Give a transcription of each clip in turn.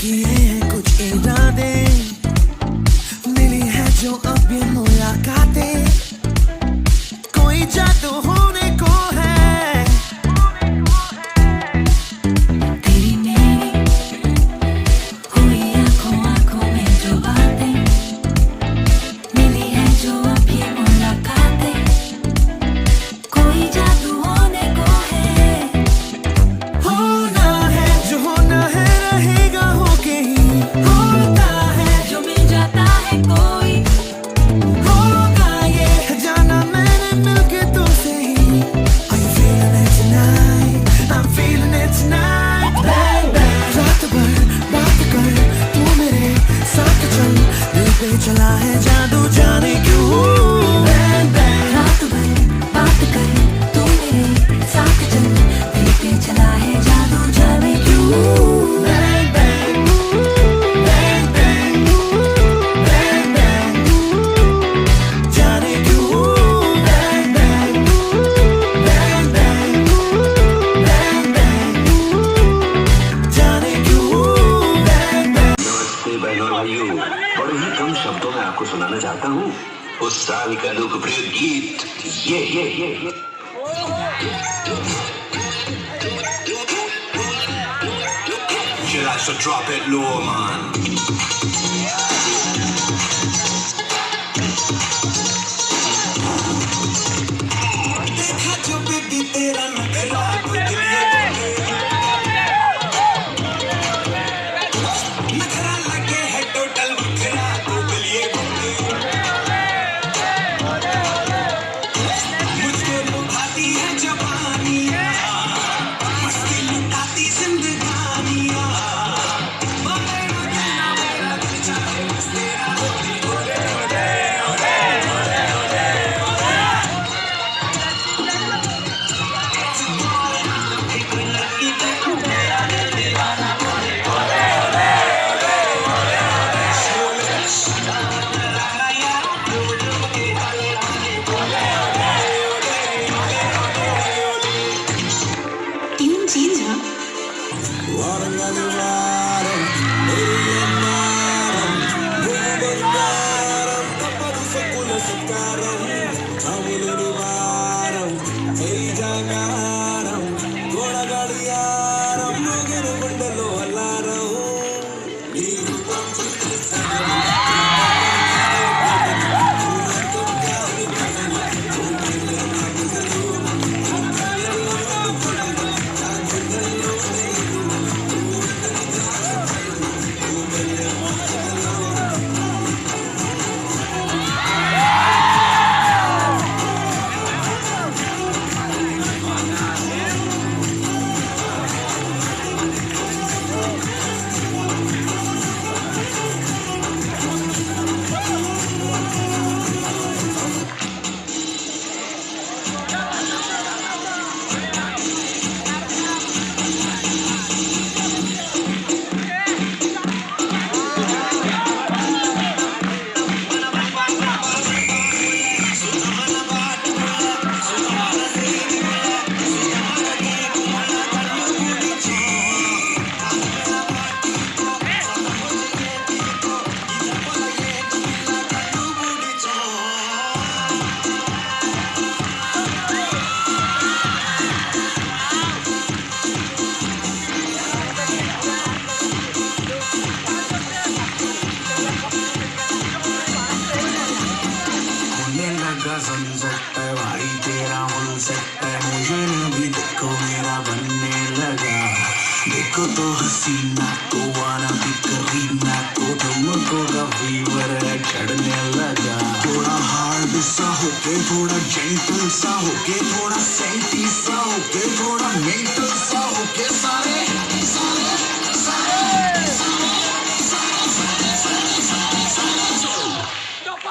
किए हैं कुछ इरादे, मिली है जो अब ये मुलाकातें, कोई जादू होने को है। तेरी मेरी हुई आंखों आंखों में जो बातें, मिली है जो अब ये मुलाकातें, कोई जादू होने को है। होना है जो होना है रहेगा होके ही, होता है जो मिल जाता है कोई, होगा ये जाना मैंने मिलके तुमसे ही। Are you feeling it tonight? I'm feeling it tonight. Bang bang रात भर बात कर तू मेरे साथ चल, दिल पे चला है जादू जाने क्यों। Bang bang रात भर बात कर तू मेरे साथ चल, दिल पे चला है जादू जाने क्यों। bang bang bang bang bang bang जाने क्यों। Bang bang bang bang bang bang जाने क्यों। Bang bang नमस्ते बहनों भाइयों, बड़े ही कम शब्दों में आपको सुनाना चाहता हूँ उस साल का लोकप्रिय गीत ये। Should I should drop it low, man? देखा जो बेबी तेरा नखरा तो दिल नखरा लगे है टोटल बखरा तो दिल ये मुझको लुभाती है जवानियाँ, मस्ती लुटाती जिंदगानियाँ। ट्यून चेंज है। भाई तेरा मन सकता है, मुझे भी देखो मेरा बनने लगा। देखो तो हसीना को वाना भी करीना को तुमको का फीवर चढ़ने लगा। थोड़ा हार्ड सा होके, थोड़ा जेंटल सा होके, थोड़ा सेंटी सा होके, थोड़ा मेंटल सा होके, सारे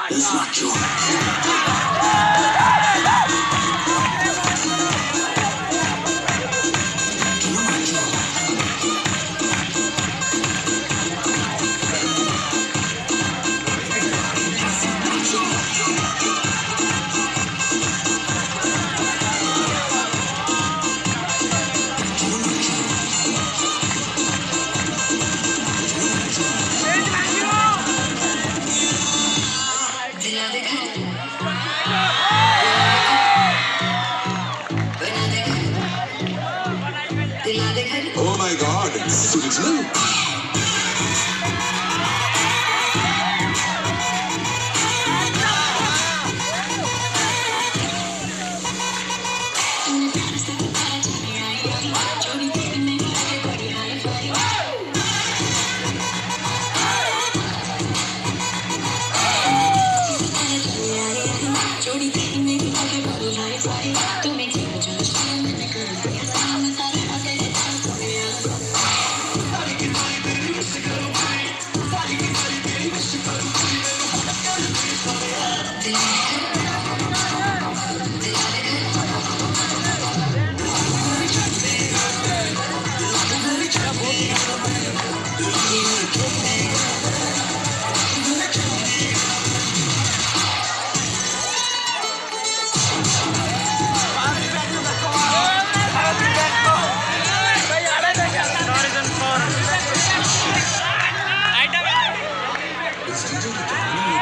It's not your original.